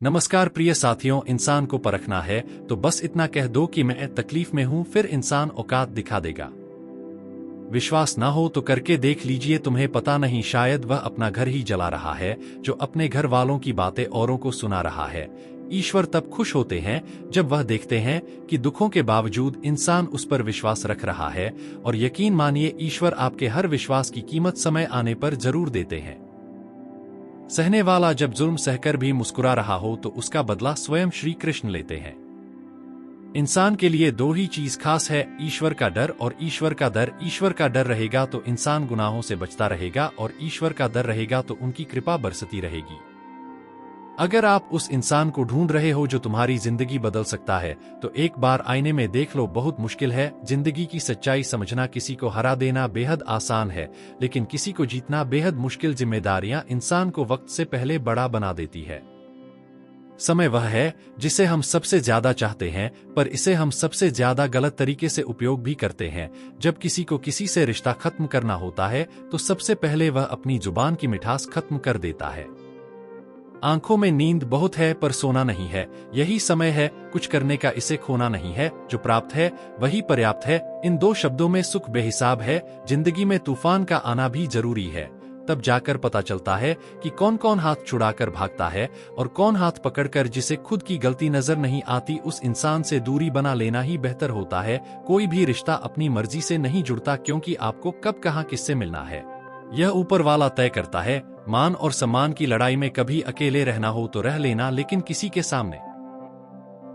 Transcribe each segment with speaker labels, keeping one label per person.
Speaker 1: नमस्कार प्रिय साथियों, इंसान को परखना है तो बस इतना कह दो कि मैं तकलीफ में हूं, फिर इंसान औकात दिखा देगा। विश्वास ना हो तो करके देख लीजिए, तुम्हें पता नहीं शायद वह अपना घर ही जला रहा है जो अपने घर वालों की बातें औरों को सुना रहा है। ईश्वर तब खुश होते हैं जब वह देखते हैं कि दुखों के बावजूद इंसान उस पर विश्वास रख रहा है, और यकीन मानिए ईश्वर आपके हर विश्वास की कीमत समय आने पर जरूर देते हैं। सहने वाला जब जुल्म सहकर भी मुस्कुरा रहा हो तो उसका बदला स्वयं श्री कृष्ण लेते हैं। इंसान के लिए दो ही चीज खास है, ईश्वर का डर और ईश्वर का दर। ईश्वर का डर रहेगा तो इंसान गुनाहों से बचता रहेगा, और ईश्वर का दर रहेगा तो उनकी कृपा बरसती रहेगी। अगर आप उस इंसान को ढूंढ रहे हो जो तुम्हारी जिंदगी बदल सकता है, तो एक बार आईने में देख लो। बहुत मुश्किल है जिंदगी की सच्चाई समझना। किसी को हरा देना बेहद आसान है, लेकिन किसी को जीतना बेहद मुश्किल। जिम्मेदारियां इंसान को वक्त से पहले बड़ा बना देती है। समय वह है जिसे हम सबसे ज्यादा चाहते हैं, पर इसे हम सबसे ज्यादा गलत तरीके से उपयोग भी करते हैं। जब किसी को किसी से रिश्ता खत्म करना होता है तो सबसे पहले वह अपनी जुबान की मिठास खत्म कर देता है। आंखों में नींद बहुत है पर सोना नहीं है, यही समय है कुछ करने का, इसे खोना नहीं है। जो प्राप्त है वही पर्याप्त है। इन दो शब्दों में सुख बेहिसाब है। जिंदगी में तूफान का आना भी जरूरी है, तब जाकर पता चलता है कि कौन कौन हाथ छुड़ाकर भागता है और कौन हाथ पकड़कर। जिसे खुद की गलती नजर नहीं आती उस इंसान से दूरी बना लेना ही बेहतर होता है। कोई भी रिश्ता अपनी मर्जी से नहीं जुड़ता, क्योंकि आपको कब कहां किससे मिलना है यह ऊपर वाला तय करता है। मान और सम्मान की लड़ाई में कभी अकेले रहना हो तो रह लेना, लेकिन किसी के सामने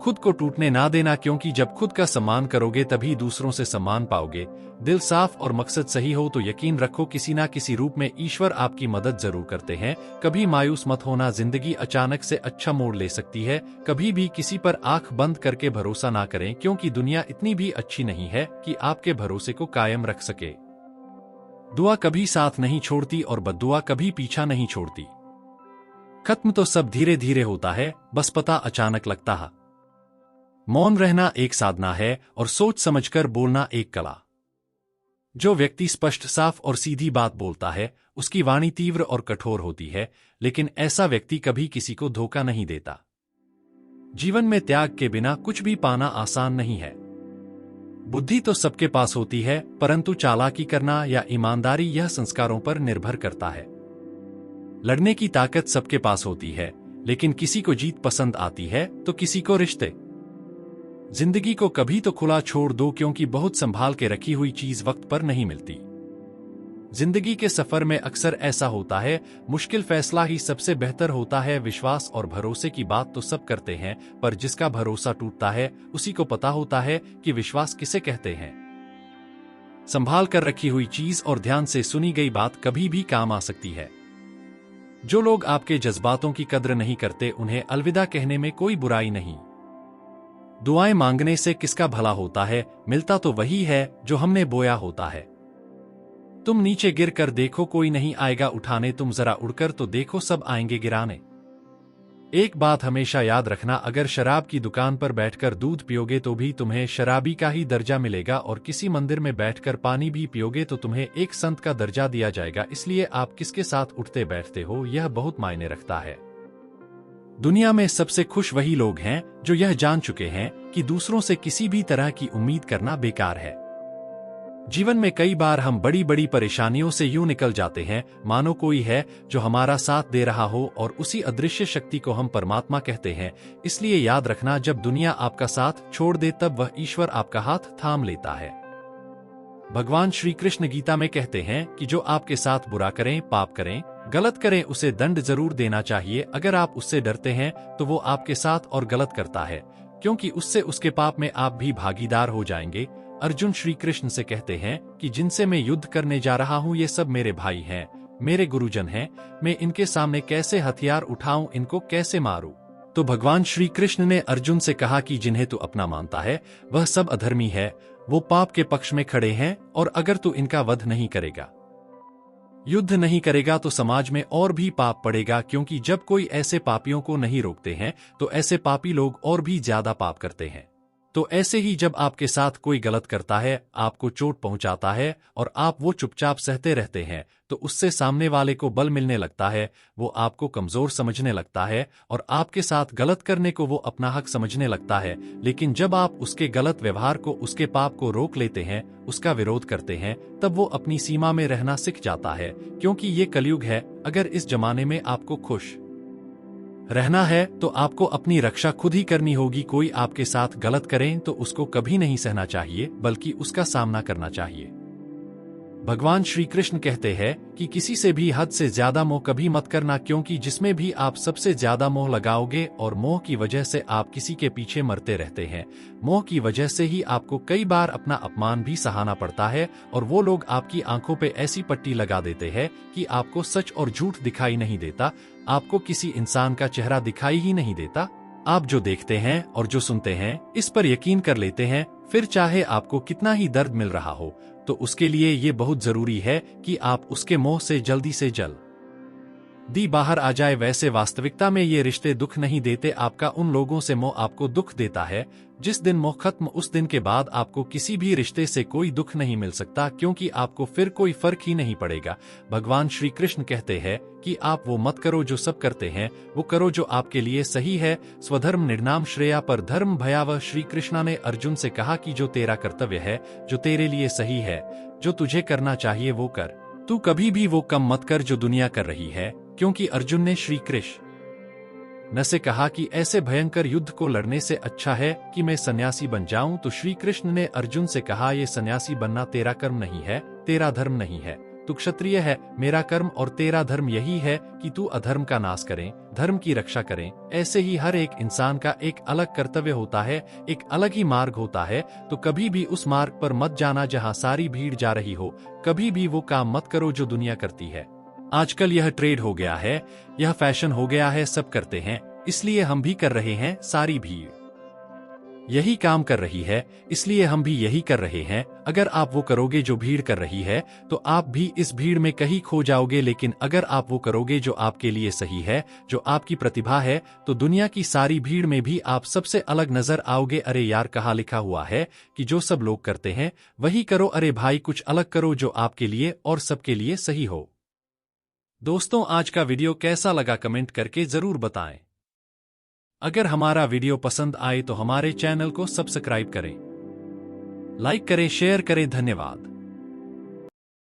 Speaker 1: खुद को टूटने ना देना, क्योंकि जब खुद का सम्मान करोगे तभी दूसरों से सम्मान पाओगे। दिल साफ और मकसद सही हो तो यकीन रखो किसी ना किसी रूप में ईश्वर आपकी मदद जरूर करते हैं। कभी मायूस मत होना, जिंदगी अचानक से अच्छा मोड़ ले सकती है। कभी भी किसी पर आंख बंद करके भरोसा ना करें, क्योंकि दुनिया इतनी भी अच्छी नहीं है कि आपके भरोसे को कायम रख सके। दुआ कभी साथ नहीं छोड़ती और बद्दुआ कभी पीछा नहीं छोड़ती। खत्म तो सब धीरे धीरे होता है, बस पता अचानक लगता है। मौन रहना एक साधना है और सोच समझकर बोलना एक कला। जो व्यक्ति स्पष्ट, साफ और सीधी बात बोलता है उसकी वाणी तीव्र और कठोर होती है, लेकिन ऐसा व्यक्ति कभी किसी को धोखा नहीं देता। जीवन में त्याग के बिना कुछ भी पाना आसान नहीं है। बुद्धि तो सबके पास होती है, परंतु चालाकी करना या ईमानदारी यह संस्कारों पर निर्भर करता है। लड़ने की ताकत सबके पास होती है, लेकिन किसी को जीत पसंद आती है तो किसी को रिश्ते। जिंदगी को कभी तो खुला छोड़ दो, क्योंकि बहुत संभाल के रखी हुई चीज वक्त पर नहीं मिलती। जिंदगी के सफर में अक्सर ऐसा होता है, मुश्किल फैसला ही सबसे बेहतर होता है। विश्वास और भरोसे की बात तो सब करते हैं, पर जिसका भरोसा टूटता है उसी को पता होता है कि विश्वास किसे कहते हैं। संभाल कर रखी हुई चीज और ध्यान से सुनी गई बात कभी भी काम आ सकती है। जो लोग आपके जज्बातों की कद्र नहीं करते उन्हें अलविदा कहने में कोई बुराई नहीं। दुआएं मांगने से किसका भला होता है, मिलता तो वही है जो हमने बोया होता है। तुम नीचे गिर कर देखो कोई नहीं आएगा उठाने, तुम जरा उड़कर तो देखो सब आएंगे गिराने। एक बात हमेशा याद रखना, अगर शराब की दुकान पर बैठकर दूध पियोगे तो भी तुम्हें शराबी का ही दर्जा मिलेगा, और किसी मंदिर में बैठकर पानी भी पियोगे तो तुम्हें एक संत का दर्जा दिया जाएगा। इसलिए आप किसके साथ उठते बैठते हो यह बहुत मायने रखता है। दुनिया में सबसे खुश वही लोग हैं जो यह जान चुके हैं कि दूसरों से किसी भी तरह की उम्मीद करना बेकार है। जीवन में कई बार हम बड़ी बड़ी परेशानियों से यूं निकल जाते हैं मानो कोई है जो हमारा साथ दे रहा हो, और उसी अदृश्य शक्ति को हम परमात्मा कहते हैं। इसलिए याद रखना, जब दुनिया आपका साथ छोड़ दे तब वह ईश्वर आपका हाथ थाम लेता है। भगवान श्री कृष्ण गीता में कहते हैं कि जो आपके साथ बुरा करें, पाप करें, गलत करें, उसे दंड जरूर देना चाहिए। अगर आप उससे डरते हैं तो वो आपके साथ और गलत करता है, क्योंकि उससे उसके पाप में आप भी भागीदार हो जाएंगे। अर्जुन श्री कृष्ण से कहते हैं कि जिनसे मैं युद्ध करने जा रहा हूँ ये सब मेरे भाई हैं, मेरे गुरुजन हैं। मैं इनके सामने कैसे हथियार उठाऊं, इनको कैसे मारूं? तो भगवान श्री कृष्ण ने अर्जुन से कहा कि जिन्हें तू अपना मानता है वह सब अधर्मी है, वो पाप के पक्ष में खड़े हैं, और अगर तू इनका वध नहीं करेगा, युद्ध नहीं करेगा तो समाज में और भी पाप पड़ेगा। क्योंकि जब कोई ऐसे पापियों को नहीं रोकते हैं तो ऐसे पापी लोग और भी ज्यादा पाप करते हैं। तो ऐसे ही जब आपके साथ कोई गलत करता है, आपको चोट पहुंचाता है और आप वो चुपचाप सहते रहते हैं, तो उससे सामने वाले को बल मिलने लगता है, वो आपको कमजोर समझने लगता है और आपके साथ गलत करने को वो अपना हक समझने लगता है। लेकिन जब आप उसके गलत व्यवहार को, उसके पाप को रोक लेते हैं, उसका विरोध करते हैं, तब वो अपनी सीमा में रहना सीख जाता है। क्योंकि ये कलयुग है, अगर इस जमाने में आपको खुश रहना है तो आपको अपनी रक्षा खुद ही करनी होगी। कोई आपके साथ गलत करें तो उसको कभी नहीं सहना चाहिए, बल्कि उसका सामना करना चाहिए। भगवान श्री कृष्ण कहते हैं कि किसी से भी हद से ज्यादा मोह कभी मत करना, क्योंकि जिसमें भी आप सबसे ज्यादा मोह लगाओगे और मोह की वजह से आप किसी के पीछे मरते रहते हैं, मोह की वजह से ही आपको कई बार अपना अपमान भी सहाना पड़ता है और वो लोग आपकी आंखों पे ऐसी पट्टी लगा देते हैं कि आपको सच और झूठ दिखाई नहीं देता, आपको किसी इंसान का चेहरा दिखाई ही नहीं देता। आप जो देखते हैं और जो सुनते हैं, इस पर यकीन कर लेते हैं, फिर चाहे आपको कितना ही दर्द मिल रहा हो। तो उसके लिए ये बहुत जरूरी है कि आप उसके मोह से जल्दी बाहर आ जाए। वैसे वास्तविकता में ये रिश्ते दुख नहीं देते, आपका उन लोगों से मोह आपको दुख देता है। जिस दिन मोह खत्म, उस दिन के बाद आपको किसी भी रिश्ते से कोई दुख नहीं मिल सकता, क्योंकि आपको फिर कोई फर्क ही नहीं पड़ेगा। भगवान श्री कृष्ण कहते हैं कि आप वो मत करो जो सब करते हैं, वो करो जो आपके लिए सही है। स्वधर्म निर्नाम श्रेया पर धर्म भयावह। श्री कृष्णा ने अर्जुन से कहा कि जो तेरा कर्तव्य है, जो तेरे लिए सही है, जो तुझे करना चाहिए वो कर, तू कभी भी वो कम मत कर जो दुनिया कर रही है। क्योंकि अर्जुन ने श्री कृष्ण से कहा कि ऐसे भयंकर युद्ध को लड़ने से अच्छा है कि मैं सन्यासी बन जाऊं, तो श्री कृष्ण ने अर्जुन से कहा, ये सन्यासी बनना तेरा कर्म नहीं है, तेरा धर्म नहीं है, तू क्षत्रिय है। मेरा कर्म और तेरा धर्म यही है कि तू अधर्म का नाश करें, धर्म की रक्षा करें। ऐसे ही हर एक इंसान का एक अलग कर्तव्य होता है, एक अलग ही मार्ग होता है। तो कभी भी उस मार्ग पर मत जाना जहां सारी भीड़ जा रही हो, कभी भी वो काम मत करो जो दुनिया करती है। आजकल यह ट्रेड हो गया है, यह फैशन हो गया है, सब करते हैं, इसलिए हम भी कर रहे हैं। सारी भीड़ यही काम कर रही है, इसलिए हम भी यही कर रहे हैं। अगर आप वो करोगे जो भीड़ कर रही है, तो आप भी इस भीड़ में कहीं खो जाओगे। लेकिन अगर आप वो करोगे जो आपके लिए सही है, जो आपकी प्रतिभा है, तो दुनिया की सारी भीड़ में भी आप सबसे अलग नजर आओगे। अरे यार, कहाँ लिखा हुआ है कि जो सब लोग करते हैं वही करो? अरे भाई, कुछ अलग करो जो आपके लिए और सबके लिए सही हो। दोस्तों, आज का वीडियो कैसा लगा कमेंट करके जरूर बताएं। अगर हमारा वीडियो पसंद आए तो हमारे चैनल को सब्सक्राइब करें, लाइक करें, शेयर करें। धन्यवाद।